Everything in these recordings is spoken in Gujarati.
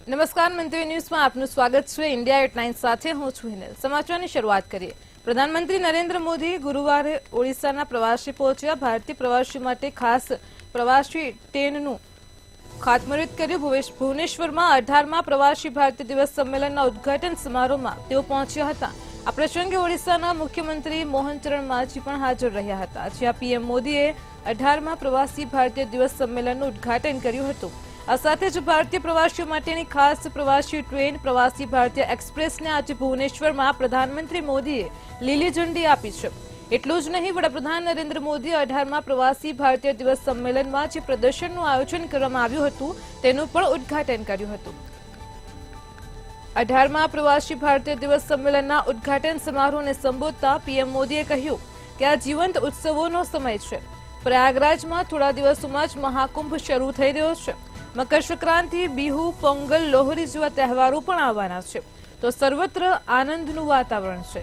નમસ્કાર, મંતવ્ય ન્યૂઝમાં આપનું સ્વાગત છે। ઇન્ડિયા એટ 9 સાથે હું છું હિનલ। સમાચારની શરૂઆત કરીએ। પ્રધાનમંત્રી નરેન્દ્ર મોદી ગુરુવારે ઓડિશાના પ્રવાસી પહોંચ્યા। ભારતીય પ્રવાસીઓ માટે ખાસ પ્રવાસી ટ્રેનનું ખાતમુહૂર્ત કર્યું। ભુવનેશ્વરમાં 18મા પ્રવાસી ભારતીય દિવસ સંમેલનના ઉદ્ઘાટન સમારોહમાં તેઓ પહોંચ્યા હતા। આ પ્રસંગે ઓડિશાના મુખ્યમંત્રી મોહન ચરણ માંઝી પણ હાજર રહ્યા હતા, જ્યાં પીએમ મોદીએ 18મા પ્રવાસી ભારતીય દિવસ સંમેલનનું ઉદ્ઘાટન કર્યું હતું। આ સાથે જ ભારતીય પ્રવાસીઓ માટેની ખાસ પ્રવાસી ટ્રેન પ્રવાસી ભારતીય એક્સપ્રેસને આજે ભુવનેશ્વરમાં પ્રધાનમંત્રી મોદીએ લીલી ઝંડી આપી છે। એટલું જ નહીં, વડાપ્રધાન નરેન્દ્ર મોદીએ 18મા પ્રવાસી ભારતીય દિવસ સંમેલનમાં જે પ્રદર્શનનું આયોજન કરવામાં આવ્યું હતું તેનું પણ ઉદ્ઘાટન કર્યું હતું। 18મા પ્રવાસી ભારતીય દિવસ સંમેલનના ઉદ્ઘાટન સમારોહને સંબોધતા પીએમ મોદીએ કહ્યું કે આ જીવંત ઉત્સવોનો સમય છે। પ્રયાગરાજમાં થોડા દિવસોમાં જ મહાકુંભ શરૂ થઈ રહ્યો છે। મકર સંક્રાંતિ, બિહુ, પોંગલ, લોહરી જેવા તહેવારો પણ આવવાના છે, તો સર્વત્ર આનંદનું વાતાવરણ છે।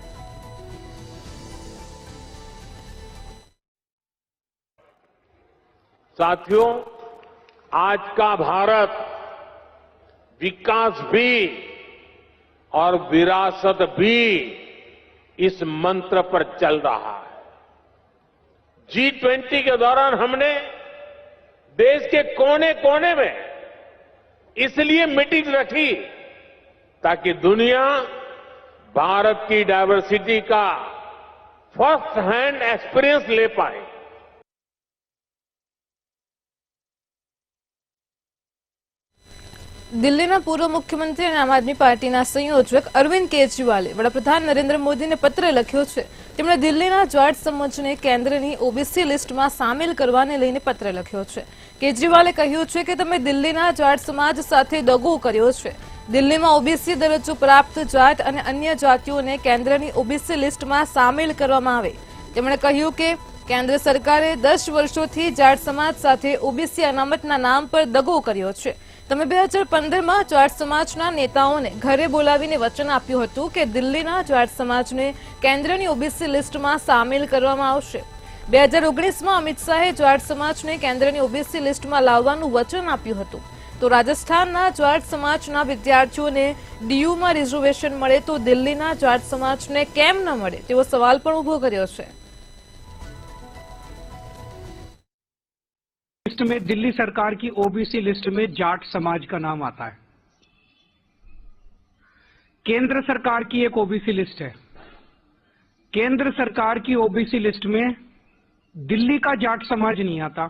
साथियों, आज का भारत विकास भी और विरासत भी इस मंत्र पर चल रहा है। G20 के दौरान हमने देश के कोने कोने में इसलिए मीटिंग रखी ताकि दुनिया भारत की डायवर्सिटी का फर्स्ट हैंड एक्सपीरियंस ले पाए। દિલ્હીના પૂર્વ મુખ્યમંત્રી અને આમ આદમી પાર્ટીના સંયોજક અરવિંદ કેજરીવાલે વડાપ્રધાન નરેન્દ્ર મોદીને પત્ર લખ્યો છે। તેમણે દિલ્હીના જાટ સમાજને કેન્દ્રની ઓબીસી લિસ્ટમાં સામેલ કરવાને લઈને પત્ર લખ્યો છે। કેજરીવાલે કહ્યું છે કે તમે દિલ્હીના જાટ સમાજ સાથે દગો કર્યો છે। દિલ્હીમાં ઓબીસી દરજ્જો પ્રાપ્ત જાટ અને અન્ય જાતિઓને કેન્દ્રની ઓબીસી લિસ્ટમાં સામેલ કરવામાં આવે। તેમણે કહ્યું કે કેન્દ્ર સરકારે 10 વર્ષોથી જાટ સમાજ સાથે ઓબીસી અનામતના નામ પર દગો કર્યો છે। તમે 2015માં જાટ સમાજના નેતાઓને ઘરે બોલાવીને વચન આપ્યું હતું કે દિલ્હીના જાટ સમાજને કેન્દ્રની ઓબીસી લિસ્ટમાં સામેલ કરવામાં આવશે। 2019માં અમિત શાહે જાટ સમાજને કેન્દ્રની ઓબીસી લિસ્ટમાં લાવવાનું વચન આપ્યું હતું, તો રાજસ્થાનના જાટ સમાજના વિદ્યાર્થીઓને ડીયુમાં રિઝર્વેશન મળે તો દિલ્હીના જાટ સમાજને કેમ ન મળે તેવો સવાલ પણ ઉભો કર્યો છે। लिस्ट में दिल्ली सरकार की ओबीसी लिस्ट में जाट समाज का नाम आता है। केंद्र सरकार की एक ओबीसी लिस्ट है। केंद्र सरकार की ओबीसी लिस्ट में दिल्ली का जाट समाज नहीं आता।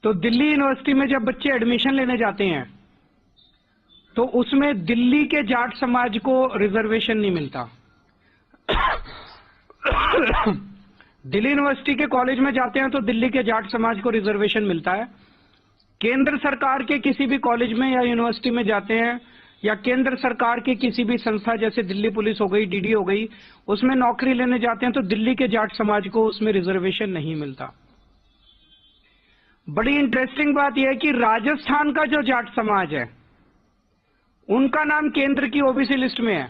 तो दिल्ली यूनिवर्सिटी में जब बच्चे एडमिशन लेने जाते हैं तो उसमें दिल्ली के जाट समाज को रिजर्वेशन नहीं मिलता। दिल्ली यूनिवर्सिटी के कॉलेज में जाते हैं तो दिल्ली के जाट समाज को रिजर्वेशन मिलता है। केंद्र सरकार के किसी भी कॉलेज में या यूनिवर्सिटी में जाते हैं या केंद्र सरकार की किसी भी संस्था जैसे दिल्ली पुलिस हो गई, डीडी हो गई, उसमें नौकरी लेने जाते हैं तो दिल्ली के जाट समाज को उसमें रिजर्वेशन नहीं मिलता। बड़ी इंटरेस्टिंग बात यह है कि राजस्थान का जो जाट समाज है उनका नाम केंद्र की ओबीसी लिस्ट में है।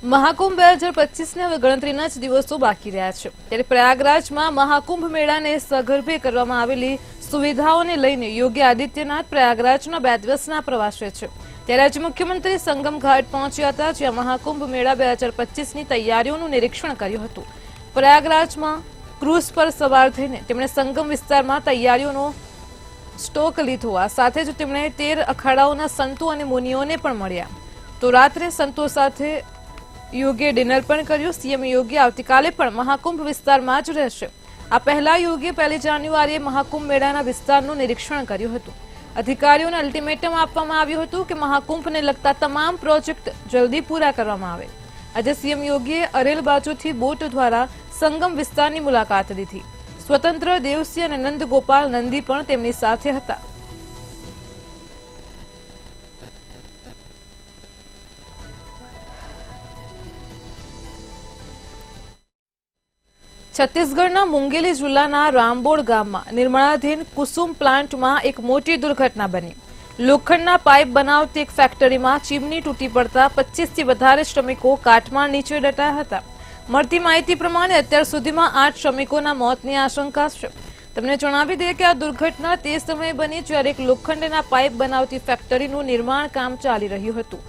મહાકુંભ 2025ને હવે ગણતરીના જ દિવસો બાકી રહ્યા છે, ત્યારે પ્રયાગરાજમાં મહાકુંભ મેળાને સગર્ભે કરવામાં આવેલી સુવિધાઓને લઈને યોગી આદિત્યનાથ પ્રયાગરાજના 2 દિવસના પ્રવાસે છે। ત્યારે આજે મુખ્યમંત્રી સંગમ ઘાટ પહોંચ્યા હતા, જ્યાં મહાકુંભ મેળા 2025ની તૈયારીઓનું નિરીક્ષણ કર્યું હતું। પ્રયાગરાજમાં ક્રૂઝ પર સવાર થઈને તેમણે સંગમ વિસ્તારમાં તૈયારીઓનો સ્ટોક લીધો। આ સાથે જ તેમણે 13 અખાડાઓના સંતો અને મુનિઓને પણ મળ્યા, તો રાત્રે સંતો સાથે યોગીએ ડિનર પણ કર્યું। સીએમ યોગી આવતીકાલે પણ મહાકુંભ વિસ્તારમાં જ રહેશે। આ પહેલા યોગીએ 1 જાન્યુઆરીએ મહાકુંભ મેળાના વિસ્તારનું નિરીક્ષણ કર્યું હતું। અધિકારીઓને અલ્ટિમેટમ આપવામાં આવ્યું હતું કે મહાકુંભને લગતા તમામ પ્રોજેક્ટ જલ્દી પૂરા કરવામાં આવે। આજે સીએમ યોગીએ અરેલ બાજુથી બોટ દ્વારા સંગમ વિસ્તારની મુલાકાત લીધી। સ્વતંત્ર દેવસિંહ અને નંદગોપાલ નંદી પણ તેમની સાથે હતા। છત્તીસગઢના મુંગેલી જિલ્લાના રામબોડ ગામમાં નિર્માણાધીન કુસુમ પ્લાન્ટમાં એક મોટી દુર્ઘટના બની। લોખંડના પાઇપ બનાવતી એક ફેક્ટરીમાં ચીમની તૂટી પડતા 25થી વધારે શ્રમિકો કાટમાળ નીચે દટાયા હતા। મળતી માહિતી પ્રમાણે અત્યાર સુધીમાં 8 શ્રમિકોના મોતની આશંકા છે। તમને જણાવી દઈએ કે આ દુર્ઘટના તે સમયે બની જ્યારે એક લોખંડના પાઇપ બનાવતી ફેક્ટરીનું નિર્માણ કામ ચાલી રહ્યું હતું.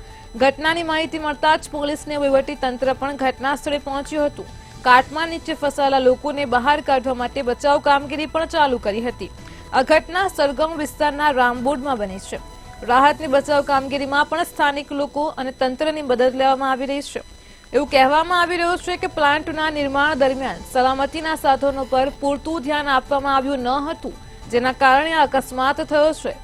ઘટનાની માહિતી મળતા જ પોલીસને વહીવટી તંત્ર પણ ઘટના સ્થળે પહોંચ્યું હતું. કાટમાં નીચે ફસાયેલા લોકોને બહાર કાઢવા માટે બચાવ કામગીરી પણ ચાલુ કરી હતી. આ ઘટના સરગમ વિસ્તારના રામબોડમાં બની છે. રાહતની બચાવ કામગીરીમાં પણ સ્થાનિક લોકો અને તંત્રની મદદ લેવામાં આવી રહી છે. એવું કહેવામાં આવી રહ્યું છે કે પ્લાન્ટના નિર્માણ દરમિયાન સલામતીના સાધનો પર પૂરતું ધ્યાન આપવામાં આવ્યું ન હતું, જેના કારણે આ અકસ્માત થયો છે.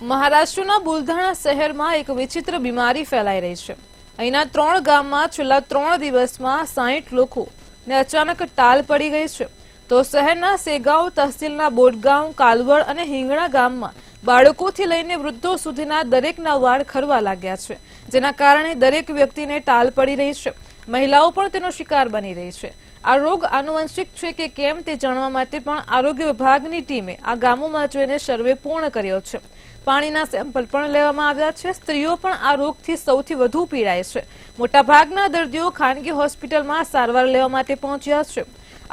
મહારાષ્ટ્રના બુલધાણા શહેરમાં એક વિચિત્ર બીમારી ફેલાઈ રહી છે. અહીંના 3 ગામમાં છેલ્લા 3 દિવસમાં 60 લોકોને અચાનક ટાલ પડી ગઈ છે. તો શહેરના સેગાંવ તહસીલના બોડગાંવ, કાલવડ અને હિંગણા ગામમાં બાળકોથી લઈને વૃદ્ધો સુધીના દરેકના વાળ ખરવા લાગ્યા છે, જેના કારણે દરેક વ્યક્તિને ટાલ પડી રહી છે. મહિલાઓ પણ તેનો શિકાર બની રહી છે. આ રોગ આનુવંશિક છે કે કેમ તે જાણવા માટે પણ આરોગ્ય વિભાગની ટીમે આ ગામોમાં જઈને સર્વે પૂર્ણ કર્યો છે. પાણીના સેમ્પલ પણ લેવામાં આવ્યા છે. સ્ત્રીઓ પણ આ રોગથી સૌથી વધુ પીડાય છે. મોટાભાગના દર્દીઓ ખાનગી હોસ્પિટલમાં સારવાર લેવા માટે પહોંચ્યા છે.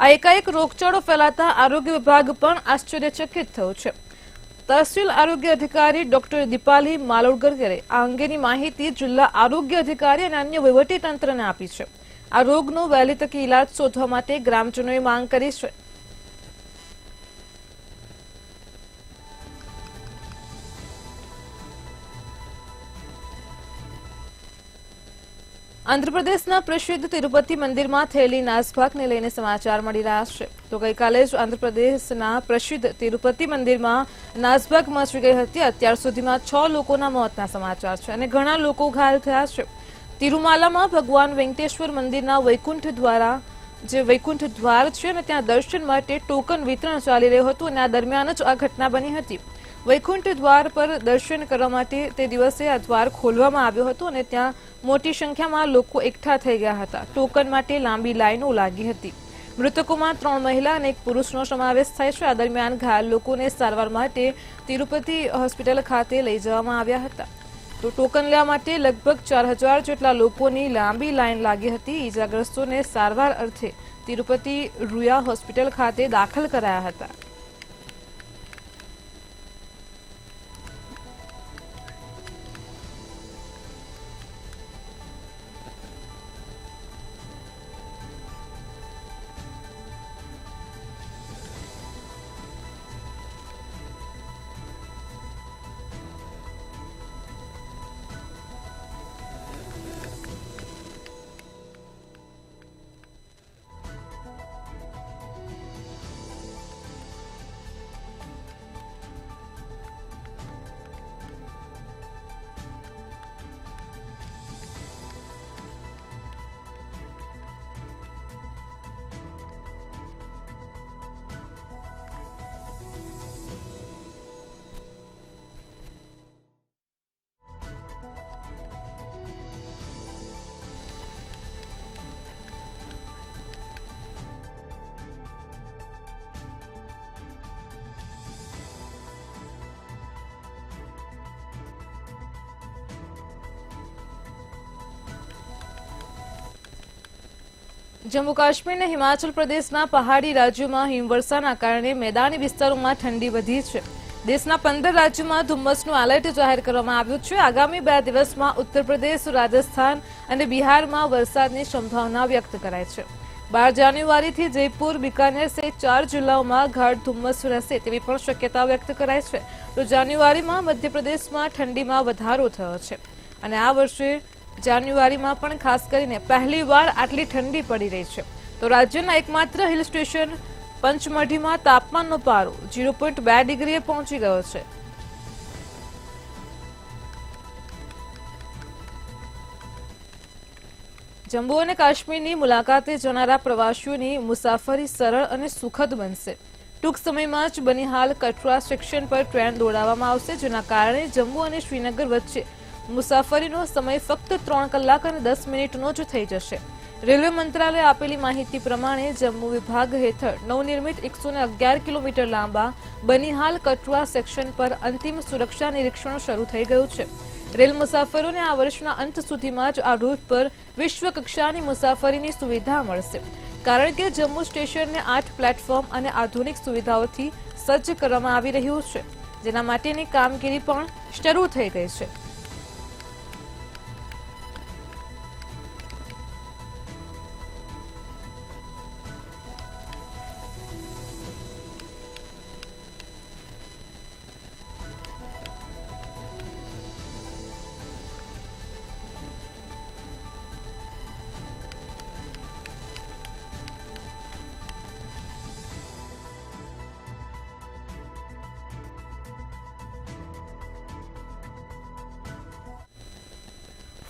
આ એકાએક રોગચાળો ફેલાતા આરોગ્ય વિભાગ પણ આશ્ચર્યચકિત થયો છે. તહસીલ આરોગ્ય અધિકારી ડોક્ટર દીપાલી માલોડકરે આ અંગેની માહિતી જિલ્લા આરોગ્ય અધિકારી અને અન્ય વહીવટી તંત્રને આપી છે. આ રોગનો વહેલી તકે ઇલાજ શોધવા માટે ગ્રામજનોએ માંગ કરી છે. આંધ્રપ્રદેશના પ્રસિદ્ધ તિરુપતિ મંદિરમાં થયેલી નાસભાગને લઈને સમાચાર મળી રહ્યા છે. તો ગઈકાલે જ આંધ્રપ્રદેશના પ્રસિદ્ધ તિરુપતિ મંદિરમાં નાસભાગ મચી ગઈ હતી. અત્યાર સુધીમાં 6 લોકોના મોતના સમાચાર છે અને ઘણા લોકો ઘાયલ થયા છે. તિરુમાલામાં ભગવાન વેંકટેશ્વર મંદિરના વૈકુંઠ દ્વાર છે અને ત્યાં દર્શન માટે ટોકન વિતરણ ચાલી રહ્યું હતું અને આ દરમિયાન જ આ ઘટના બની હતી. વૈકુંઠ દ્વાર પર દર્શન કરવા માટે તે દિવસે આ દ્વાર ખોલવામાં આવ્યો હતો અને ત્યાં મોટી સંખ્યામાં લોકો એકઠા થઈ ગયા હતા. ટોકન માટે લાંબી લાઈનો લાગી હતી. મૃતકોમાં 3 મહિલા અને 1 પુરુષનો સમાવેશ થાય છે. આ દરમિયાન ઘાયલ લોકોને સારવાર માટે તિરુપતિ હોસ્પિટલ ખાતે લઈ જવામાં આવ્યા હતા. તો ટોકન લેવા માટે લગભગ 4000 જેટલા લોકોની લાંબી લાઈન લાગી હતી. ઈજાગ્રસ્તોને સારવાર અર્થે તિરુપતિ રૂયા હોસ્પિટલ ખાતે દાખલ કરાયા હતા. જમ્મુ કાશ્મીર અને હિમાચલ પ્રદેશના પહાડી રાજ્યોમાં હિમવર્ષાના કારણે મેદાની વિસ્તારોમાં ઠંડી વધી છે. દેશના 15 રાજ્યોમાં ધુમ્મસનું એલર્ટ જાહેર કરવામાં આવ્યું છે. આગામી 2 દિવસમાં ઉત્તર પ્રદેશ, રાજસ્થાન અને બિહારમાં વરસાદની સંભાવના વ્યક્ત કરાઈ છે. 12 જાન્યુઆરીથી જયપુર, બિકાનેર સહિત 4 જિલ્લાઓમાં ગાઢ ધુમ્મસ રહેશે તેવી પણ શક્યતા વ્યક્ત કરાઈ છે. તો જાન્યુઆરીમાં મધ્યપ્રદેશમાં ઠંડીમાં વધારો થયો છે અને આ વર્ષે જાન્યુઆરીમાં પણ ખાસ કરીને પહેલીવાર આટલી ઠંડી પડી રહી છે. તો રાજ્યના એકમાત્ર હિલ સ્ટેશન પંચમઢીમાં તાપમાનનો પારો 0.2 ડિગ્રીએ પહોંચી ગયો છે. જમ્મુ અને કાશ્મીરની મુલાકાતે જનારા પ્રવાસીઓની મુસાફરી સરળ અને સુખદ બનશે. ટૂંક સમયમાં જ બનિહાલ કટરા સેક્શન પર ટ્રેન દોડાવવામાં આવશે, જેના કારણે જમ્મુ અને શ્રીનગર વચ્ચે મુસાફરીનો સમય ફક્ત 3 કલાક અને 10 મિનિટનો જ થઈ જશે. રેલવે મંત્રાલયે આપેલી માહિતી પ્રમાણે જમ્મુ વિભાગ હેઠળ નવનિર્મિત 111 કિલોમીટર લાંબા બનિહાલ કટરા સેક્શન પર અંતિમ સુરક્ષા નિરીક્ષણ શરૂ થઈ ગયું છે। રેલ મુસાફરોને આ વર્ષના અંત સુધીમાં જ આ રૂટ પર વિશ્વ કક્ષાની મુસાફરીની સુવિધા મળશે, કારણ કે જમ્મુ સ્ટેશનને 8 પ્લેટફોર્મ અને આધુનિક સુવિધાઓથી સજ્જ કરવામાં આવી રહ્યું છે, જેના માટેની કામગીરી પણ શરૂ થઈ ગઈ છે।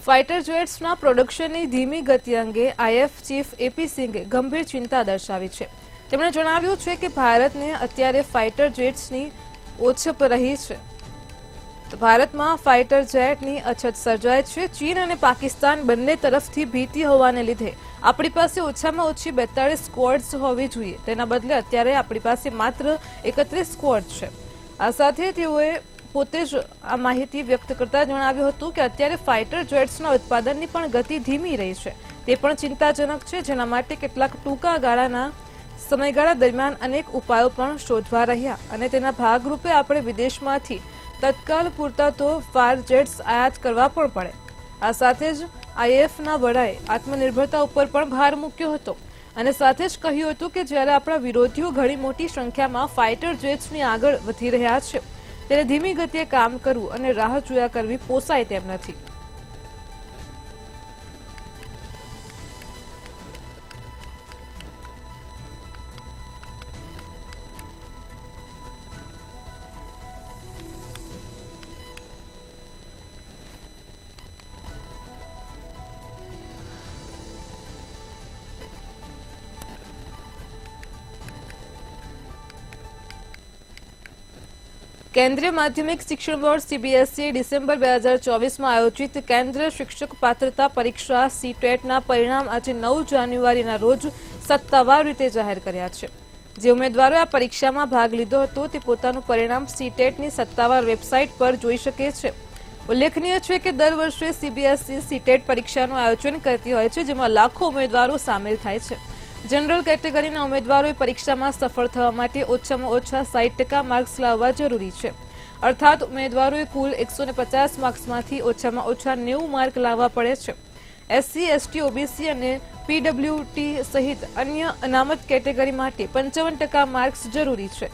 ફાઇટર જેટ્સના પ્રોડક્શનની ધીમી ગતિ અંગે આઈએફ ચીફ એપી સિંઘે ગંભીર ચિંતા દર્શાવી છે। તેમણે જણાવ્યું છે કે ભારતને અત્યારે ફાઇટર જેટ્સની ઓછપ રહી છે। તો ભારતમાં ફાઇટર જેટની અછત સર્જાય છે। ચીન અને પાકિસ્તાન બંને તરફથી ભીતિ હોવાને લીધે આપણી પાસે ઓછામાં ઓછી 42 સ્ક્વોડ્સ હોવી જોઈએ, તેના બદલે અત્યારે આપણી પાસે માત્ર 31 સ્ક્વોડ છે। આ સાથે તેઓએ પોતે જ આ માહિતી વ્યક્ત કરતા જણાવ્યું હતું કે અત્યારે ફાઇટર જેટ્સના ઉત્પાદનની પણ ગતિ ધીમી રહી છે, તે પણ ચિંતાજનક છે, જેના માટે કેટલાક ટૂંકા ગાળાના સમયગાળા દરમિયાન અનેક ઉપાયો પણ શોધવા રહ્યા અને તેના ભાગરૂપે આપણે વિદેશમાંથી તત્કાલ પૂરતા તો ફાયર જેટ્સ આયાત કરવા પણ પડે। આ સાથે જ આઈએફના વડાએ આત્મનિર્ભરતા ઉપર પણ ભાર મૂક્યો હતો અને સાથે જ કહ્યું હતું કે જ્યારે આપણા વિરોધીઓ ઘણી મોટી સંખ્યામાં ફાઇટર જેટ્સની આગળ વધી રહ્યા છે, ત્યારે ધીમી ગતિએ કામ કરવું અને રાહ જોયા કરવી પોસાય તેમ નથી। કેન્દ્રીય માધ્યમિક શિક્ષણ બોર્ડ સીબીએસઈએ ડિસેમ્બર 2024માં આયોજિત કેન્દ્રીય શિક્ષક પાત્રતા પરીક્ષા સીટેટના પરિણામ આજે 9 જાન્યુઆરીના રોજ સત્તાવાર રીતે જાહેર કર્યા છે। જે ઉમેદવારોએ આ પરીક્ષામાં ભાગ લીધો હતો તે પોતાનું પરિણામ સીટેટની સત્તાવાર વેબસાઇટ પર જોઈ શકે છે। ઉલ્લેખનીય છે કે દર વર્ષે સીબીએસઈ સીટેટ પરીક્ષાનું આયોજન કરતી હોય છે, જેમાં લાખો ઉમેદવારો સામેલ થાય છે। જનરલ કેટેગરીના ઉમેદવારોએ પરીક્ષામાં સફળ થવા માટે ઓછામાં ઓછા 60% માર્ક્સ લાવવા જરૂરી છે, અર્થાત ઉમેદવારોએ કુલ 150 માર્ક્સમાંથી ઓછામાં ઓછા 90 માર્ક લાવવા પડે છે। એસસી, એસટી, ઓબીસી અને પીડબ્લ્યુટી સહિત અન્ય અનામત કેટેગરી માટે 55% માર્ક્સ જરૂરી છે।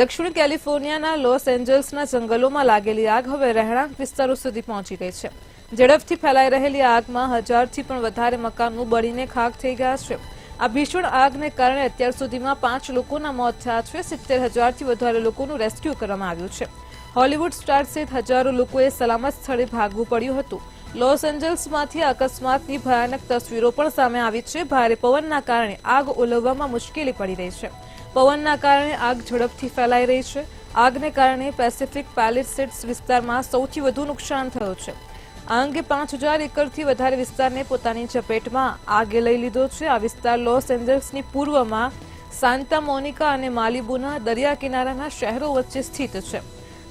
દક્ષિણ કેલિફોર્નિયાના લોસ એન્જલ્સના જંગલોમાં લાગેલી આગ હવે રહેણાંક વિસ્તારો સુધી પહોંચી ગઈ છે। ઝડપથી ફેલાઈ રહેલી આગમાં 1000થી પણ વધારે મકાનો બળીને ખાખ થઈ ગયા છે। આ ભીષણ આગને કારણે અત્યાર સુધીમાં 5 લોકોના મોત થયા છે। 70,000થી વધારે લોકોનું રેસ્ક્યુ કરવામાં આવ્યું છે। હોલિવૂડ સ્ટાર સહિત હજારો લોકોએ સલામત સ્થળે ભાગવું પડ્યું હતું। લોસ એન્જલ્સમાંથી અકસ્માતની ભયાનક તસવીરો પણ સામે આવી છે। ભારે પવનના કારણે આગ ઓલવવામાં મુશ્કેલી પડી રહી છે। પવનના કારણે આગ ઝડપથી ફેલાઈ રહી છે। આગને કારણે પેસિફિક પેલિસેડ્સ વિસ્તારમાં સૌથી વધુ નુકસાન થયું છે। આ અંગે 5000 એકરથી વધારે વિસ્તારને પોતાની ઝપેટમાં આગે લઈ લીધો છે। આ વિસ્તાર લોસ એન્જલ્સની પૂર્વમાં સાન્ટા મોનિકા અને માલિબુના દરિયા કિનારાના શહેરો વચ્ચે સ્થિત છે।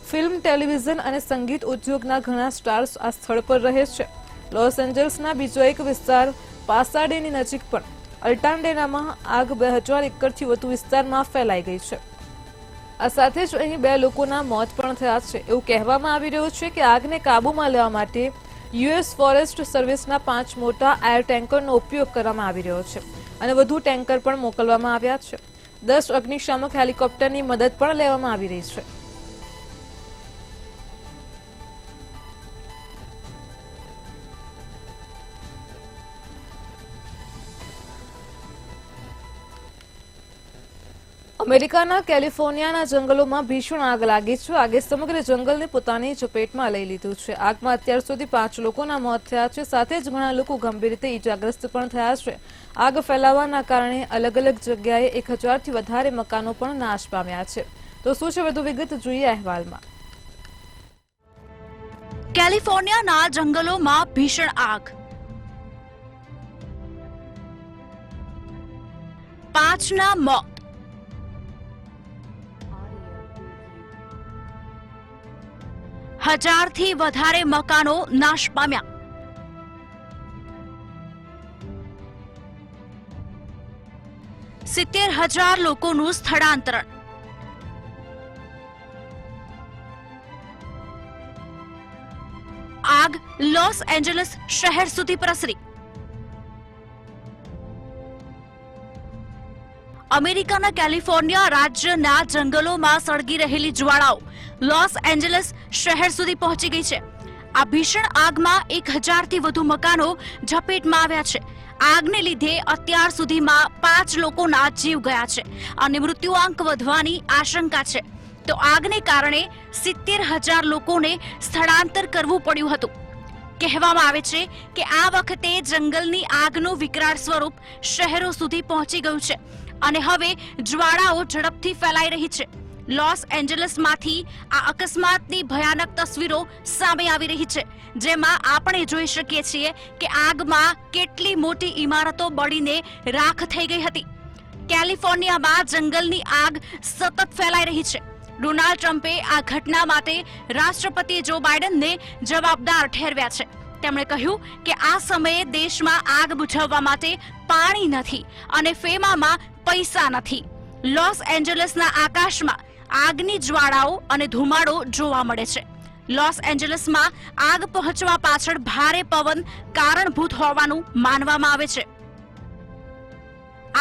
ફિલ્મ, ટેલિવિઝન અને સંગીત ઉદ્યોગના ઘણા સ્ટાર્સ આ સ્થળ પર રહે છે। લોસ એન્જલ્સના બીજો એક વિસ્તાર પાસાડેની નજીક પણ અલ્ટાન્ડેનામાં આગ 2000 એકરથી વધુ વિસ્તારમાં ફેલાઈ ગઈ છે। આ સાથે જ અહીં 2 લોકોના મોત પણ થયા છે। એવું કહેવામાં આવી રહ્યું છે કે આગને કાબૂમાં લેવા માટે યુએસ ફોરેસ્ટ સર્વિસના 5 મોટા એર ટેન્કરનો ઉપયોગ કરવામાં આવી રહ્યો છે અને વધુ ટેન્કર પણ મોકલવામાં આવ્યા છે। 10 અગ્નિશામક હેલિકોપ્ટરની મદદ પણ લેવામાં આવી રહી છે। અમેરિકાના કેલિફોર્નિયાના જંગલોમાં ભીષણ આગ લાગી છે. આગે સમગ્ર જંગલને પોતાની ચપેટમાં લઈ લીધું છે. આગમાં અત્યાર સુધી 5 લોકોના મોત થયા છે. સાથે જ ઘણા લોકો ગંભીર રીતે ઈજાગ્રસ્ત પણ થયા છે. આગ ફેલાવાના કારણે અલગ અલગ જગ્યાએ 1000થી વધારે મકાનો પણ નાશ પામ્યા છે. તો શું છે વધુ વિગત જોઈએ અહેવાલમાં. કેલિફોર્નિયાના જંગલોમાં ભીષણ આગ, 5ના મોત. હજારથી વધારે મકાનો નાશ પામ્યા. સિત્તેર હજાર લોકોનું સ્થળાંતરણ. આગ લોસ એન્જલસ શહેર સુધી પ્રસરી. અમેરિકાના કેલિફોર્નિયા રાજ્યના જંગલોમાં સળગી રહેલી જ્વાળાઓ લોસ એન્જલસ શહેર સુધી પહોંચી ગઈ છે. આ ભીષણ આગમાં 1000થી વધુ મકાનો ઝપેટમાં આવ્યા છે. આગને લીધે અત્યાર સુધીમાં 5 લોકોના જીવ ગયા છે અને મૃત્યુઆંક વધવાની આશંકા છે. તો આગને કારણે 70,000 લોકોને સ્થળાંતર કરવું પડ્યું હતું. કહેવામાં આવે છે કે આ વખતે જંગલની આગનું વિકરાળ સ્વરૂપ શહેરો સુધી પહોંચી ગયું છે અને હવે જ્વાળાઓ ઝડપથી ફેલાઈ રહી છે. લોસ એન્જલસમાંથી આ અકસ્માતની ભયાનક તસવીરો સામે આવી રહી છે, જેમાં આપણે જોઈ શકીએ છીએ કે આગમાં કેટલી મોટી ઇમારતો બળીને રાખ થઈ ગઈ હતી. કેલિફોર્નિયામાં જંગલની આગ સતત ફેલાઈ રહી છે. ડોનાલ્ડ ટ્રમ્પે આ ઘટના માટે રાષ્ટ્રપતિ જો બાઇડનને જવાબદાર ઠેરવ્યા છે. તેમણે કહ્યું કે આ સમયે દેશમાં આગ બુઝાવવા માટે પાણી નથી અને ફેમામાં પૈસા નથી. લોસ એન્જલસના આકાશમાં આગની જ્વાળાઓ અને ધુમાડો જોવા મળે છે. લોસ એન્જલસમાં આગ પહોંચવા પાછળ ભારે પવન કારણભૂત હોવાનું માનવામાં આવે છે.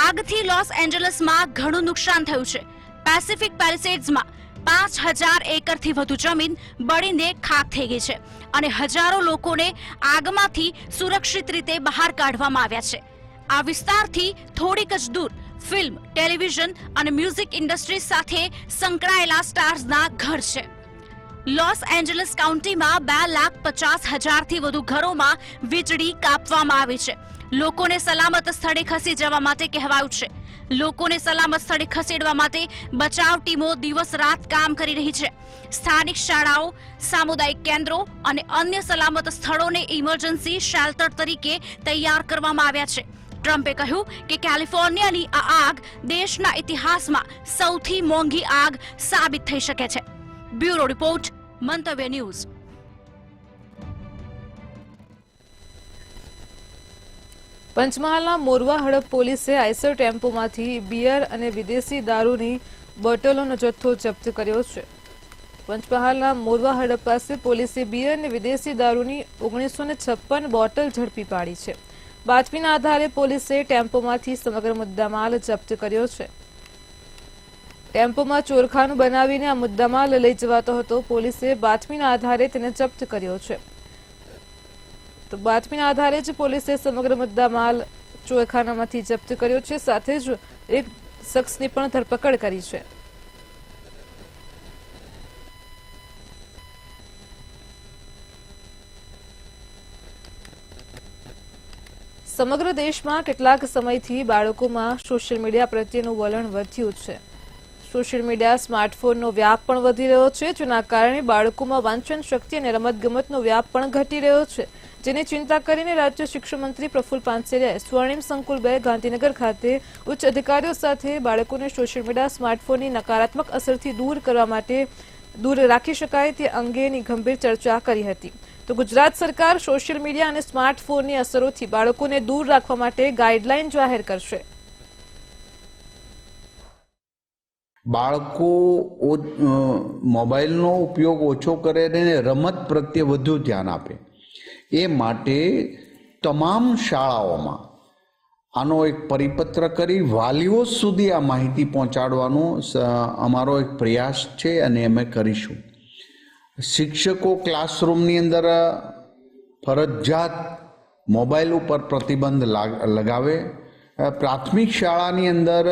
આગથી લોસ એન્જલસમાં ઘણું નુકસાન થયું છે. પેસિફિક પેલિસેડ્સમાં 5000 એકરથી વધુ જમીન બળીને ખાખ થઈ ગઈ છે અને હજારો લોકોને આગમાંથી સુરક્ષિત રીતે બહાર કાઢવામાં આવ્યા છે. આ વિસ્તારથી થોડીક જ દૂર ફિલ્મ, ટેલિવિઝન અને મ્યુઝિક ઇન્ડસ્ટ્રી સાથે સંકળાયેલા સ્ટાર્સના ઘર છે. લોસ એન્જલસ કાઉન્ટીમાં 2,50,000થી વધુ ઘરોમાં વીજળી કાપવામાં આવી છે. લોકોને સલામત સ્થળે ખસી જવા માટે કહેવાયું છે. લોકોને સલામત સ્થળે ખસેડવા માટે બચાવ ટીમો દિવસ રાત કામ કરી રહી છે. સ્થાનિક શાળાઓ, સામુદાયિક કેન્દ્રો અને અન્ય સલામત સ્થળોને ઇમરજન્સી શેલ્ટર તરીકે તૈયાર કરવામાં આવ્યા છે. ટ્રમ્પે કહ્યું કે કેલિફોર્નિયાની આ આગ દેશના ઇતિહાસમાં સૌથી મોંઘી આગ સાબિત થઈ શકે છે. બ્યુરો રિપોર્ટ, મંતવ્ય ન્યૂઝ. પંચમહાલના મોરવા હડપ પોલીસે આઈસર ટેમ્પોમાંથી બિયર અને વિદેશી દારૂની બોટલોનો જથ્થો જપ્ત કર્યો છે. પંચમહાલના મોરવા હડપ પાસે પોલીસે બિયર અને વિદેશી દારૂની 1956 બોટલ ઝડપી પાડી છે. બાતમીના આધારે પોલીસે ટેમ્પોમાંથી સમગ્ર મુદ્દામાલ જપ્ત કર્યો છે. ટેમ્પોમાં ચોરખાનું બનાવીને આ મુદ્દામાલ લઈ જવાતો હતો. પોલીસે બાતમીના આધારે તેને જપ્ત કર્યો છે. તો બાતમીના આધારે જ પોલીસે સમગ્ર મુદ્દામાલ ચોરખાનામાંથી જપ્ત કર્યો છે. સાથે જ એક શખ્સની પણ ધરપકડ કરી છે. સમગ્ર દેશમાં કેટલાક સમયથી બાળકોમાં સોશિયલ મીડિયા પ્રત્યેનું વલણ વધ્યું છે. સોશિયલ મીડિયા, સ્માર્ટફોનનો વ્યાપ પણ વધી રહ્યો છે, જેના કારણે બાળકોમાં વાંચન શક્તિ અને રમતગમતનો વ્યાપ પણ ઘટી રહ્યો છે. જેની ચિંતા કરીને રાજ્ય શિક્ષણ મંત્રી પ્રફુલ્લ પાનસેરિયાએ સ્વર્ણિમ સંકુલ 2 ગાંધીનગર ખાતે ઉચ્ચ અધિકારીઓ સાથે બાળકોને સોશિયલ મીડિયા, સ્માર્ટફોનની નકારાત્મક અસરથી દૂર રાખી શકાય તે અંગેની ગંભીર ચર્ચા કરી હતી. તો ગુજરાત સરકાર સોશિયલ મીડિયા અને સ્માર્ટફોનની અસરોથી બાળકોને દૂર રાખવા માટે ગાઈડલાઈન જાહેર કરશે. બાળકો મોબાઈલનો ઉપયોગ ઓછો કરે અને રમત પ્રત્યે વધુ ધ્યાન આપે એ માટે તમામ શાળાઓમાં આનો એક પરિપત્ર કરી વાલીઓ સુધી આ માહિતી પહોંચાડવાનો અમારો એક પ્રયાસ છે અને અમે કરીશું. શિક્ષકો ક્લાસરૂમની અંદર ફરજિયાત મોબાઈલ ઉપર પ્રતિબંધ લગાવે. પ્રાથમિક શાળાની અંદર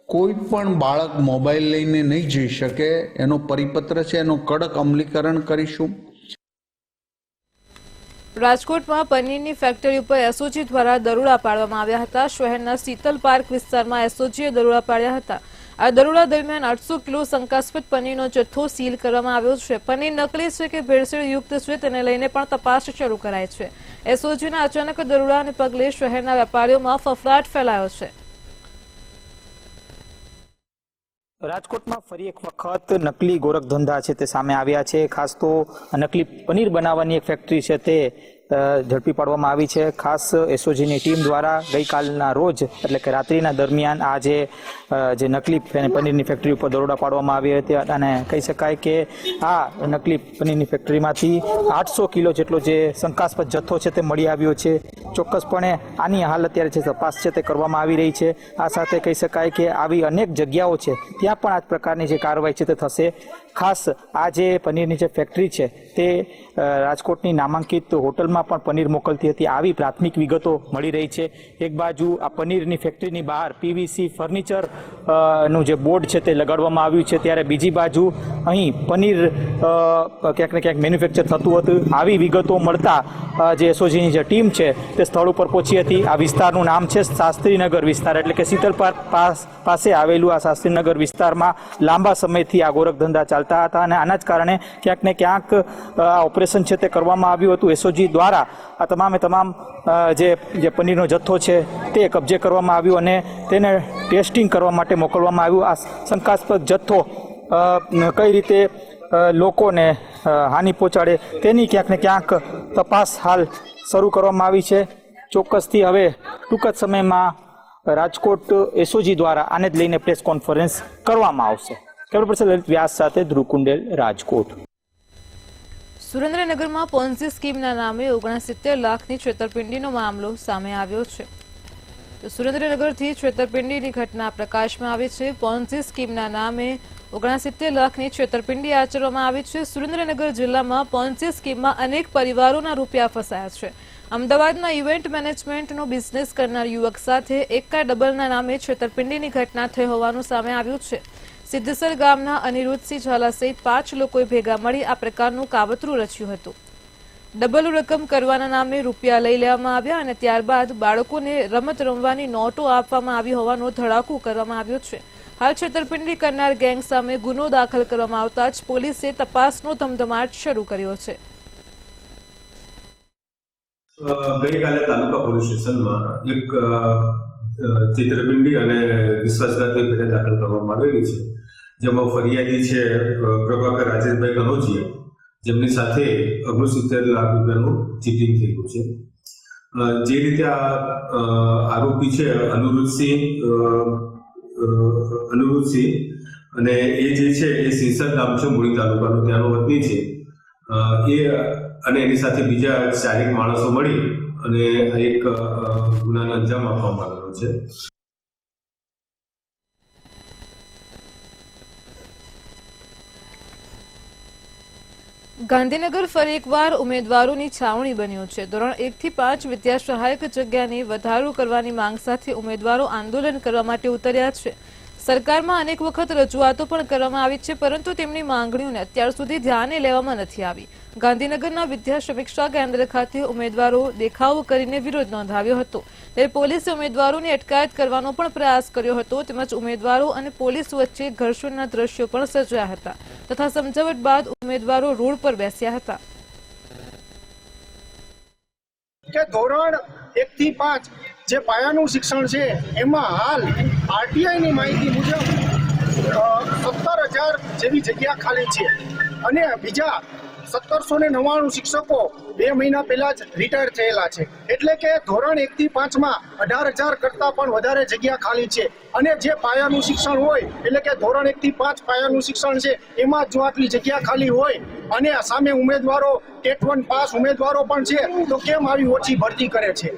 કોઈ પણ બાળક મોબાઈલ લઈને નહીં જઈ શકે એનો પરિપત્ર છે, એનું કડક અમલીકરણ કરીશું. રાજકોટમાં પનીરની ફેક્ટરી ઉપર એસઓજી દ્વારા દરોડા પાડવામાં આવ્યા હતા. શહેરના શીતલ પાર્ક વિસ્તારમાં એસઓજીએ દરોડા પાડ્યા હતા. આ દરોડા દરમિયાન 800 કિલો શંકાસ્પદ પનીરનો જથ્થો સીલ કરવામાં આવ્યો છે. પનીર નકલી છે કે ભેળસેળ યુક્ત છે તેને લઈને પણ તપાસ શરૂ કરાઈ છે. એસઓજીના અચાનક દરોડાને પગલે શહેરના વેપારીઓમાં ફફડાટ ફેલાયો છે. રાજકોટમાં ફરી એક વખત નકલી ગોરખ ધંધા છે તે સામે આવ્યા છે. ખાસ તો નકલી પનીર બનાવવાની એક ફેક્ટરી છે તે ઝડપી પાડવામાં આવી છે. ખાસ એસઓજીની ટીમ દ્વારા ગઈકાલના રોજ એટલે કે રાત્રિના દરમિયાન આ જે નકલી પનીરની ફેક્ટરી ઉપર દરોડા પાડવામાં આવી હતી અને કહી શકાય કે આ નકલી પનીરની ફેક્ટરીમાંથી 800 કિલો જેટલો જે શંકાસ્પદ જથ્થો છે તે મળી આવ્યો છે. ચોક્કસપણે આની હાલ અત્યારે જે તપાસ છે તે કરવામાં આવી રહી છે. આ સાથે કહી શકાય કે આવી અનેક જગ્યાઓ છે ત્યાં પણ આ જ પ્રકારની જે કાર્યવાહી છે તે થશે. ખાસ આ જે પનીરની જે ફેક્ટરી છે તે રાજકોટની નામાંકિત હોટલમાં પણ પનીર મોકલતી હતી, આવી પ્રાથમિક વિગતો મળી રહી છે. એક બાજુ આ પનીરની ફેક્ટરીની બહાર પીવીસી ફર્નિચર નું જે બોર્ડ છે તે લગાડવામાં આવ્યું છે, ત્યારે બીજી બાજુ અહીં પનીર ક્યાંક ને ક્યાંક મેન્યુફેક્ચર થતું હતું. આવી વિગતો મળતા જે એસઓજીની જે ટીમ છે તે સ્થળ ઉપર પહોંચી હતી. આ વિસ્તારનું નામ છે શાસ્ત્રીનગર વિસ્તાર, એટલે કે શીતલ પાર્ક પાસે આવેલું આ શાસ્ત્રીનગર વિસ્તારમાં લાંબા સમયથી આ ગોરખ ધંધા ચાલતા હતા અને આના જ કારણે ક્યાંક ને ક્યાંક આ ઓપરેશન છે તે કરવામાં આવ્યું હતું. એસઓજી દ્વારા આ તમામે તમામ જે પનીરનો જથ્થો છે તે કબજે કરવામાં આવ્યો અને તેને ટેસ્ટિંગ કરવા માટે મોકલવામાં આવ્યું. આ શંકાસ્પદ જથ્થો કઈ રીતે લોકોને હાનિ પહોંચાડે તેની ક્યાંક ને ક્યાંક તપાસ હાલ શરૂ કરવામાં આવી છે. ચોક્કસથી હવે ટૂંક જ સમયમાં રાજકોટ એસઓજી દ્વારા આને જ લઈને પ્રેસ કોન્ફરન્સ કરવામાં આવશે. કેમેરા પર્સન લલિત વ્યાસ સાથે ધ્રુવ કુંડેલ, રાજકોટ. સુરેન્દ્રનગરમાં પોન્ઝી સ્કીમના નામે 69 લાખની છેતરપિંડીનો મામલો સામે આવ્યો છે. તો સુરેન્દ્રનગરથી છેતરપિંડીની ઘટના પ્રકાશમાં આવી છે. પોન્ઝી સ્કીમના નામે 69 લાખની છેતરપિંડી આચરવામાં આવી છે. સુરેન્દ્રનગર જિલ્લામાં પોન્ઝી સ્કીમમાં અનેક પરિવારોના રૂપિયા ફસાયા છે. અમદાવાદના ઇવેન્ટ મેનેજમેન્ટનો બિઝનેસ કરનાર યુવક સાથે એકા ડબલના નામે છેતરપિંડીની ઘટના થઈ હોવાનું સામે આવ્યું છે. સિદ્ધસર ગામના અનિરુદ્ધસિંહ ઝાલા સહિત 5 લોકોએ ભેગા મળી આ પ્રકારનું કાવતરું રચ્યું હતું. ડબલ રકમ કરવાના નામે રૂપિયા લઈ લેવામાં આવ્યા અને ત્યારબાદ બાળકોને રમત રમવાની નોટો આપવામાં આવી હોવાનો ધડાકો કરવામાં આવ્યો છે. હાલ છેતરપિંડી કરનાર ગેંગ સામે ગુનો દાખલ કરવામાં આવતા જ પોલીસે તપાસનો ધમધમાટ શરૂ કર્યો છે. ગઈકાલે તાલુકા પોલીસ સ્ટેશનમાં એક છેતરપિંડી અને વિશ્વાસઘાતની ફરિયાદ દાખલ કરવામાં આવેલી છે, જેમાં ફરિયાદી છે પ્રભાકર રાજેશભાઈ કનોજિયા, જેમની સાથે 69 લાખ રૂપિયાનું ચીટિંગ થયું છે. જે રીતે આ આરોપી છે અનિરુદ્ધસિંહ અને એ જે છે એ સિંસર ગામ છે, મૂળી તાલુકાનું, ત્યાંનો વતની છે. એ અને એની સાથે બીજા 4 માણસો મળી અને એક ગુનાને અંજામ આપવામાં આવેલો છે. ગાંધીનગર ફરી એકવાર ઉમેદવારોની છાવણી બન્યું છે. ધોરણ 1 થી 5 વિદ્યા સહાયક જગ્યાને વધારો કરવાની માંગ સાથે ઉમેદવારો આંદોલન કરવા માટે ઉતર્યા છે. સરકારમાં અનેક વખત રજૂઆતો પણ કરવામાં આવી છે, પરંતુ તેમની માંગણીઓને અત્યાર સુધી ધ્યાને લેવામાં નથી આવી. ગાંધીનગરના વિદ્યા સમીક્ષા કેન્દ્ર ખાતે ઉમેદવારો દેખાવ કરીને વિરોધ નોંધાવ્યો હતો. ત્યારે પોલીસે ઉમેદવારોની અટકાયત કરવાનો પણ પ્રયાસ કર્યો હતો, તેમજ ઉમેદવારો અને પોલીસ વચ્ચે ઘર્ષણના દ્રશ્યો પણ સર્જાયા હતા તથા સમજાવટ બાદ ઉમેદવારો રોડ પર બેસ્યા હતા. કે ધોરણ 1 થી 5 જે પાયાનું શિક્ષણ છે એમાં હાલ આરટીઆઈની માહિતી મુજબ 17,000 જેવી જગ્યા ખાલી છે અને બીજા 1799 શિક્ષકો 2 મહિના પહેલા જ રિટાયર થયેલા છે. એટલે કે ધોરણ 1 થી 5માં 18,000 કરતાં પણ વધારે જગ્યા ખાલી છે અને જે પાયાનું શિક્ષણ હોય એટલે કે ધોરણ 1 થી 5 પાયાનું શિક્ષણ છે એમાં જો આટલી જગ્યા ખાલી હોય અને સામે ઉમેદવારો ટેટ 1 પાસ ઉમેદવારો પણ છે તો કેમ આવી ઓછી ભરતી કરે છે.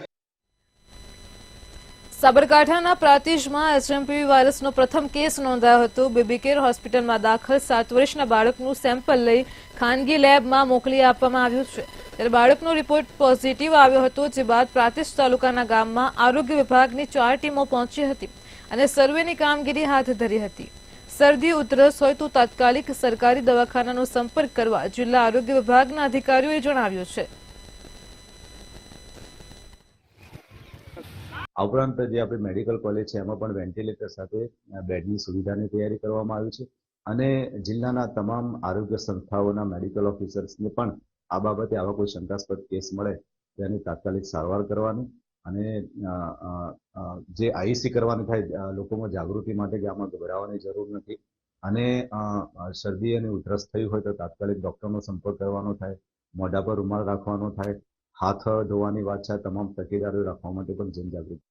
સાબરકાંઠાના પ્રાતિજમાં એચએમપીવી વાયરસનો પ્રથમ કેસ નોંધાયો હતો. બેબી કેર હોસ્પિટલમાં દાખલ 7 વર્ષના બાળકનું સેમ્પલ લઈ ખાનગી લેબમાં મોકલી આપવામાં આવ્યું છે. ત્યારે બાળકનો રિપોર્ટ પોઝિટિવ આવ્યો હતો, જે બાદ પ્રાતિજ તાલુકાના ગામમાં આરોગ્ય વિભાગની 4 ટીમો પહોંચી હતી અને સર્વેની કામગીરી હાથ ધરી હતી. શરદી ઉધરસ હોય તો તાત્કાલિક સરકારી દવાખાનાનો સંપર્ક કરવા જિલ્લા આરોગ્ય વિભાગના અધિકારીઓએ જણાવ્યું છે. આ ઉપરાંત જે આપણી મેડિકલ કોલેજ છે એમાં પણ વેન્ટિલેટર સાથે બેડની સુવિધાની તૈયારી કરવામાં આવી છે અને જિલ્લાના તમામ આરોગ્ય સંસ્થાઓના મેડિકલ ઓફિસર્સને પણ આ બાબતે આવા કોઈ શંકાસ્પદ કેસ મળે તેની તાત્કાલિક સારવાર કરવાની અને જે આઈસી કરવાની થાય લોકોમાં જાગૃતિ માટે કે આમાં ગભરાવાની જરૂર નથી અને શરદી અને ઉધરસ થઈ હોય તો તાત્કાલિક ડૉક્ટરનો સંપર્ક કરવાનો થાય, મોઢા પર રૂમાલ રાખવાનો થાય, હાથ ધોવાની વાત છે, તમામ તકેદારીઓ રાખવા માટે પણ જનજાગૃતિ.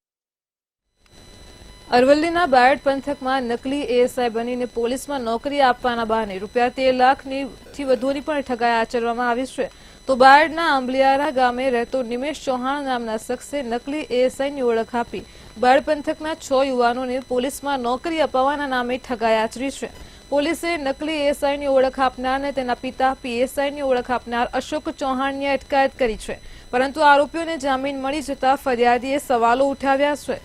અરવલ્લીના બાયડ પંથકમાં નકલી એએસઆઈ બનીને પોલીસમાં નોકરી આપવાના બહાને ₹13 લાખથી વધુની પણ ઠગાઈ આચરવામાં આવી છે. તો બાયડના આંબલિયારા ગામે રહેતો નિમેશ ચૌહાણ નામના શખ્સે નકલી એએસઆઈની ઓળખ આપી બાયડ પંથકના 6 યુવાનોને પોલીસમાં નોકરી અપાવવાના નામે ઠગાઈ આચરી છે. પોલીસે નકલી એએસઆઈની ઓળખ આપનાર અને તેના પિતા પીએસઆઈની ઓળખ આપનાર અશોક ચૌહાણની અટકાયત કરી છે, પરંતુ આરોપીઓને જામીન મળી જતા ફરિયાદીએ સવાલો ઉઠાવ્યા છે.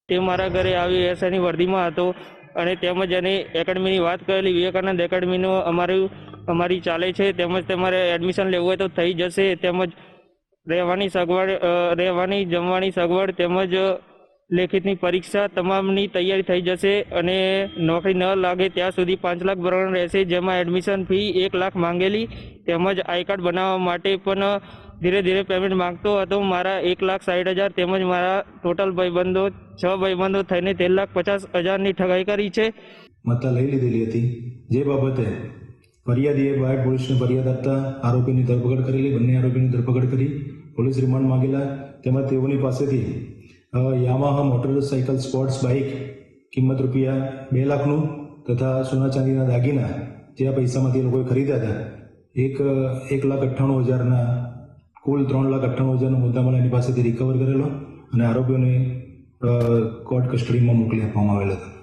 તે મારા ઘરે આવી એસઆઈની વર્દીમાં હતો અને તેમજ એને એકેડમીની વાત કરેલી. વિવેકાનંદ એકેડમીનો અમારી ચાલે છે, તેમજ તમારે એડમિશન લેવું હોય તો થઈ જશે, તેમજ રહેવાની સગવડ, રહેવાની જમવાની સગવડ તેમજ લેખિતની પરીક્ષા તમામની તૈયારી થઈ જશે અને નોકરી ન લાગે ત્યાં સુધી 5 લાખ ભરવાનું રહેશે, જેમાં એડમિશન ફી 1 લાખ માંગેલી તેમજ આઈ કાર્ડ બનાવવા માટે પણ ધીરે ધીરે પેમેન્ટ માંગતો હતો. મારા 1,60,000 તેમજ મારા ટોટલ ભાઈબંધો 6 ભાઈબંધો થઈને 13,50,000ની ઠગાઈ કરી છે. મત્તા લઈ લીધેલી હતી, જે બાબતે ફરિયાદીએ બાયડ પોલીસને ફરિયાદ આપતા આરોપીની ધરપકડ કરેલી. બંને આરોપીની ધરપકડ કરી પોલીસ રિમાન્ડ માંગેલા. તેમજ તેઓની પાસેથી યામાહા મોટરસાઇકલ સ્પોર્ટ્સ બાઇક કિંમત ₹2 લાખનું તથા સોના ચાંદીના દાગીના જે આ પૈસામાંથી લોકોએ ખરીદ્યા હતા 1,98,000ના કુલ 3,98,000નો મુદ્દામાલ એની પાસેથી રિકવર કરેલો અને આરોપીઓને કોર્ટ કસ્ટડીમાં મોકલી આપવામાં આવેલા હતા.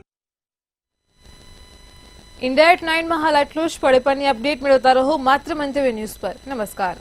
ઇન્ડિયા એટ 9માં હાલ આટલું જ. પડે પરની અપડેટ મેળવતા રહો માત્ર મંતવ્ય ન્યૂઝ પર. નમસ્કાર.